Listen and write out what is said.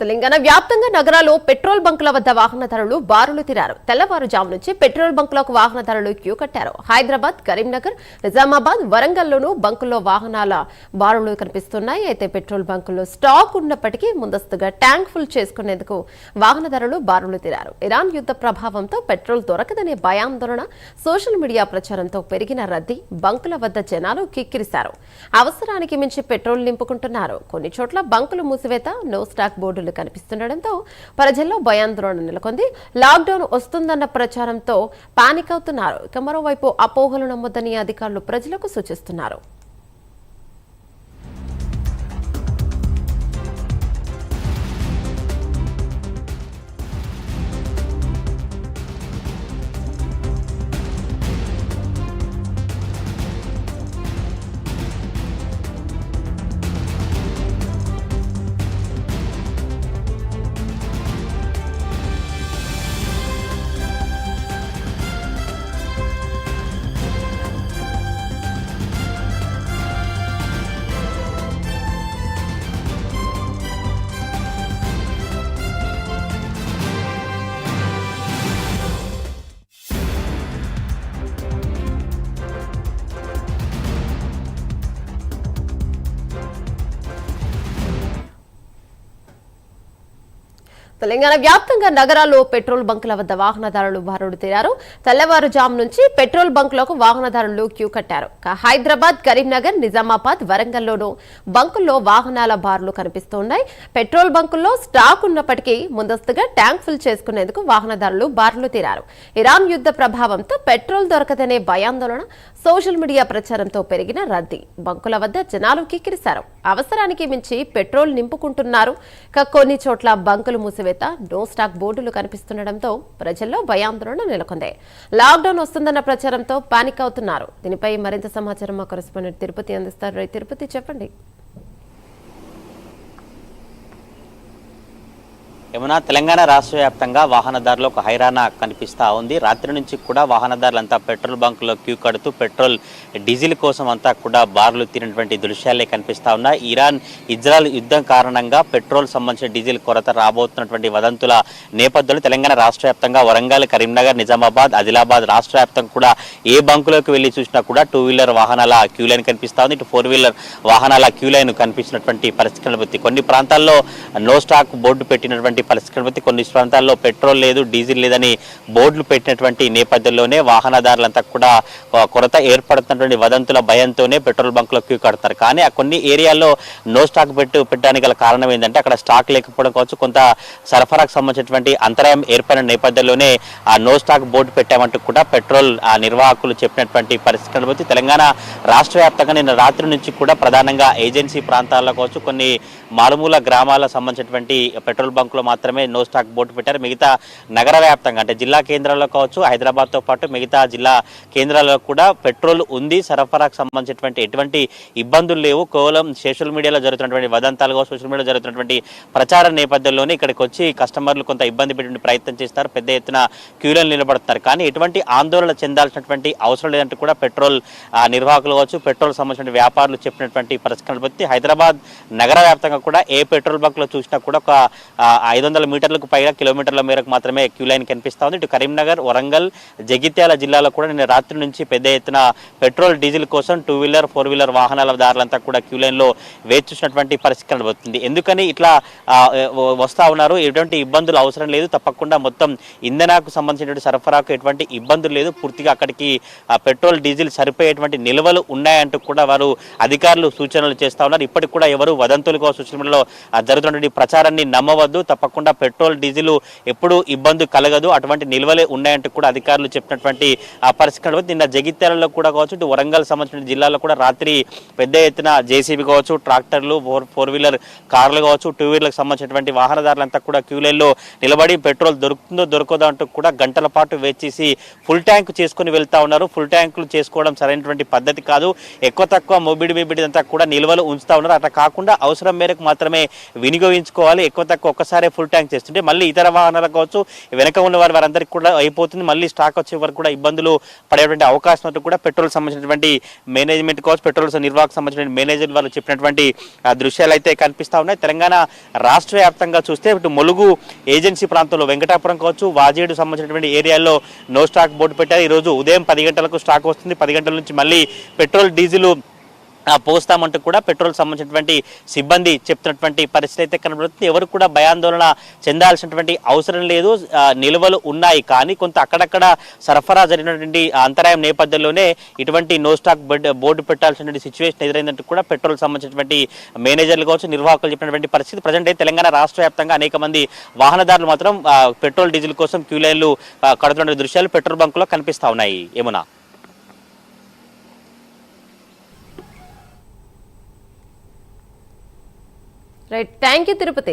తెలంగాణ వ్యాప్తంగా నగరాల్లో పెట్రోల్ బంకుల వద్ద వాహనదారులు బారులు తీరారు. తెల్లవారుజాము నుంచి పెట్రోల్ బంకులకు వాహనదారులు క్యూ కట్టారు. హైదరాబాద్, కరీంనగర్, నిజామాబాద్, వరంగల్లోనూ బంకుల్లో వాహనాల బారులు కనిపిస్తున్నాయి. అయితే పెట్రోల్ బంకుల్లో స్టాక్ ఉన్నప్పటికీ ముందస్తుగా ట్యాంక్ ఫుల్ చేసుకునేందుకు వాహనదారులు బారులు తీరారు. ఇరాన్ యుద్ధ ప్రభావంతో పెట్రోల్ దొరకదనే భయాందోళన, సోషల్ మీడియా ప్రచారంతో పెరిగిన రద్దీ బంకుల వద్ద జనాలు కిక్కిరిశారు. అవసరానికి మించి పెట్రోల్ నింపుకుంటున్నారు. కొన్ని చోట్ల బంకులు మూసివేత, నో స్టాక్ బోర్డులు కనిపిస్తుండటంతో ప్రజల్లో భయాందోళన నెలకొంది. లాక్డౌన్ వస్తుందన్న ప్రచారంతో పానిక్ అవుతున్నారు. ఇక మరోవైపు అపోహలు నమ్మొద్దని అధికారులు ప్రజలకు సూచిస్తున్నారు. తెలంగాణ వ్యాప్తంగా నగరాల్లో పెట్రోల్ బంకుల వద్ద వాహనదారులు బారులు తీరారు. తెల్లవారుజాము నుంచి పెట్రోల్ బంకులకు వాహనదారులు క్యూ కట్టారు. హైదరాబాద్, కరీంనగర్, నిజామాబాద్, వరంగల్లోనూ బంకుల్లో వాహనాల బారులు కనిపిస్తున్నాయి. పెట్రోల్ బంకుల్లో స్టాక్ ఉన్నప్పటికీ ముందస్తుగా ట్యాంక్ ఫుల్ చేసుకునేందుకు వాహనదారులు బారులు తీరారు. ఇరాన్ యుద్ధ ప్రభావంతో పెట్రోల్ దొరకదనే భయాందోళన, సోషల్ మీడియా ప్రచారంతో పెరిగిన రద్దీ బంకుల వద్ద జనాలు కిక్కిరిశారు. అవసరానికి మించి పెట్రోల్ నింపుకుంటున్నారు. కొన్ని చోట్ల బంకులు మూసివేత, నో స్టాక్ బోర్డులు కనిపిస్తుండటంతో ప్రజల్లో భయాందోళన నెలకొంది. లాక్డౌన్ వస్తుందన్న ప్రచారంతో పానిక్ అవుతున్నారు. దీనిపై మరింత సమాచారం మా కరెస్పాండెంట్ తిరుపతి అందిస్తారు. తిరుపతి, చెప్పండి. ఏమన్నా తెలంగాణ రాష్ట్ర వ్యాప్తంగా వాహనదారులు ఒక హైరాణ కనిపిస్తూ ఉంది. రాత్రి నుంచి కూడా వాహనదారులంతా పెట్రోల్ బంకులో క్యూ కడుతూ పెట్రోల్, డీజిల్ కోసం అంతా కూడా బార్లు తీరినటువంటి దృశ్యాలే కనిపిస్తూ ఉన్నాయి. ఇరాన్, ఇజ్రాయెల్ యుద్ధం కారణంగా పెట్రోల్ సంబంధించిన డీజిల్ కొరత రాబోతున్నటువంటి వదంతుల నేపథ్యంలో తెలంగాణ రాష్ట్ర వ్యాప్తంగా వరంగల్, కరీంనగర్, నిజామాబాద్, ఆదిలాబాద్ రాష్ట్ర వ్యాప్తంగా కూడా ఏ బంకులోకి వెళ్ళి చూసినా కూడా 2 వీలర్ వాహనాల క్యూ లైన్ కనిపిస్తూ ఉంది. 4 వీలర్ వాహనాల క్యూ లైన్ కనిపించినటువంటి పరిస్థితి కనిపిస్తుంది. కొన్ని ప్రాంతాల్లో నో స్టాక్ బోర్డు పెట్టినటువంటి పరిస్థితి, కొన్ని ప్రాంతాల్లో పెట్రోల్ లేదు, డీజిల్ లేదని బోర్డులు పెట్టినటువంటి నేపథ్యంలోనే వాహనదారులంతా కూడా కొరత ఏర్పడుతున్నటువంటి వదంతుల భయంతోనే పెట్రోల్ బంకులో క్యూ కడతారు. కానీ ఆ కొన్ని ఏరియాల్లో నో స్టాక్ పెట్టడానికి గల కారణం ఏంటంటే అక్కడ స్టాక్ లేకపోవడం కావచ్చు, కొంత సరఫరాకు సంబంధించినటువంటి అంతరాయం ఏర్పడిన నేపథ్యంలోనే ఆ నో స్టాక్ బోర్డు పెట్టామంటూ కూడా పెట్రోల్ నిర్వాహకులు చెప్పినటువంటి పరిస్థితి కనిపిస్తుంది. తెలంగాణ రాష్ట్ర వ్యాప్తంగా నిన్న రాత్రి నుంచి కూడా ప్రధానంగా ఏజెన్సీ ప్రాంతాల్లో కావచ్చు, కొన్ని మారుమూల గ్రామాలకు సంబంధించినటువంటి పెట్రోల్ బంకులు మాత్రమే నో స్టాక్ బోర్డు పెట్టారు. మిగతా నగర వ్యాప్తంగా అంటే జిల్లా కేంద్రాల్లో కావచ్చు, హైదరాబాద్తో పాటు మిగతా జిల్లా కేంద్రాల్లో కూడా పెట్రోల్ ఉంది, సరఫరాకు సంబంధించినటువంటి ఎటువంటి ఇబ్బందులు లేవు. కేవలం సోషల్ మీడియాలో జరుగుతున్నటువంటి వదంతాలు కావచ్చు, సోషల్ మీడియాలో జరుగుతున్నటువంటి ప్రచార నేపథ్యంలోనే ఇక్కడికి వచ్చి కస్టమర్లు కొంత ఇబ్బంది పెట్టే ప్రయత్నం చేస్తారు, పెద్ద ఎత్తున క్యూలో నిలబడుతున్నారు. కానీ ఎటువంటి ఆందోళన చెందాల్సినటువంటి అవసరం లేదంటూ కూడా పెట్రోల్ నిర్వాహకులు కావచ్చు, పెట్రోల్ సంబంధించిన వ్యాపారులు చెప్పినటువంటి పరిస్థితి. హైదరాబాద్ నగర వ్యాప్తంగా కూడా ఏ పెట్రోల్ బంక్ లో చూసినా కూడా ఒక 500 మీటర్లకు పైగా కిలోమీటర్ల మేరకు మాత్రమే క్యూ లైన్ కనిపిస్తూ ఉంది. ఇటు కరీంనగర్, వరంగల్, జగిత్యాల జిల్లాలో కూడా నిన్న రాత్రి నుంచి పెద్ద ఎత్తున పెట్రోల్, డీజిల్ కోసం 2 వీలర్, 4 వీలర్ వాహనాల దారులంతా కూడా క్యూ లైన్ లో వేచి చూసినటువంటి పరిస్థితి కనబడుతుంది. ఎందుకని ఇట్లా వస్తా ఉన్నారు? ఎటువంటి ఇబ్బందులు అవసరం లేదు, తప్పకుండా మొత్తం ఇంధనాకు సంబంధించినటువంటి సరఫరాకు ఎటువంటి ఇబ్బందులు లేదు, పూర్తిగా అక్కడికి పెట్రోల్, డీజిల్ సరిపోయేటువంటి నిల్వలు ఉన్నాయంటూ కూడా వారు అధికారులు సూచనలు చేస్తా ఉన్నారు. ఇప్పటికి కూడా ఎవరు వదంతులుగా సోషల్ మీడియాలో జరుగుతున్నటువంటి ప్రచారాన్ని నమ్మవద్దు, తప్పకుండా పెట్రోల్, డీజిల్ ఎప్పుడు ఇబ్బంది కలగదు, అటువంటి నిల్వలే ఉన్నాయంటూ కూడా అధికారులు చెప్పినటువంటి పరిస్థితి. నిన్న జగిత్యాలలో కూడా కావచ్చు, ఇటు వరంగల్ సంబంధించిన జిల్లాలో కూడా రాత్రి పెద్ద ఎత్తున జేసీబీ కావచ్చు, ట్రాక్టర్లు, 4 వీలర్ కార్లు కావచ్చు, 2 వీలర్లకు సంబంధించినటువంటి వాహనదారులంతా కూడా క్యూ లైన్లో నిలబడి పెట్రోల్ దొరుకుతుందో దొరకదో అంటూ కూడా గంటల పాటు వేచేసి ఫుల్ ట్యాంక్ చేసుకుని వెళ్తా ఉన్నారు. ఫుల్ ట్యాంకులు చేసుకోవడం సరైనటువంటి పద్ధతి కాదు. ఎక్కువ తక్కువ మొబిడి అంతా కూడా నిల్వలు ఉంచుతా ఉన్నారు. అట్లా కాకుండా అవసరం మేరకు మాత్రమే వినియోగించుకోవాలి. ఎక్కువ తక్కువ ఒక్కసారి ఫుల్ ట్యాంక్ చేస్తుంటే మళ్ళీ ఇతర వాహనాలకు కావచ్చు వెనక ఉన్న వారందరికీ కూడా అయిపోతుంది. మళ్ళీ స్టాక్ వచ్చే వరకు కూడా ఇబ్బందులు పడేటువంటి అవకాశం అంటూ కూడా పెట్రోల్ సంబంధించినటువంటి మేనేజ్మెంట్ కావచ్చు, పెట్రోల్ నిర్వాహకు సంబంధించిన మేనేజర్ వాళ్ళు చెప్పినటువంటి దృశ్యాలు అయితే కనిపిస్తా ఉన్నాయి. తెలంగాణ రాష్ట్ర వ్యాప్తంగా చూస్తే ఇటు ములుగు ఏజెన్సీ ప్రాంతంలో వెంకటాపురం కావచ్చు, వాజేడు సంబంధించినటువంటి ఏరియాల్లో నో స్టాక్ బోర్డు పెట్టారు. ఈరోజు ఉదయం 10 గంటలకు స్టాక్ వస్తుంది. 10 గంటల నుంచి మళ్ళీ పెట్రోల్ డీజిల్ పోస్తామంటూ కూడా పెట్రోల్ సంబంధించినటువంటి సిబ్బంది చెప్తున్నటువంటి పరిస్థితి అయితే కనబడుతుంది. ఎవరు కూడా భయాందోళన చెందాల్సినటువంటి అవసరం లేదు. నిల్వలు ఉన్నాయి, కానీ కొంత అక్కడక్కడ సరఫరా జరిగినటువంటి అంతరాయం నేపథ్యంలోనే ఇటువంటి నో స్టాక్ బోర్డు పెట్టాల్సినటువంటి సిచ్యువేషన్ ఎదురైందంటూ కూడా పెట్రోల్ సంబంధించినటువంటి మేనేజర్లు కావచ్చు, నిర్వాహకులు చెప్పినటువంటి పరిస్థితి. ప్రజెంట్ అయితే తెలంగాణ రాష్ట్ర వ్యాప్తంగా అనేక మంది వాహనదారులు మాత్రం పెట్రోల్ డీజిల్ కోసం క్యూ లైన్లు కడుతున్న దృశ్యాలు పెట్రోల్ బంకులో కనిపిస్తా ఉన్నాయి. ఏమన్నా రైట్, థ్యాంక్ యూ తిరుపతి.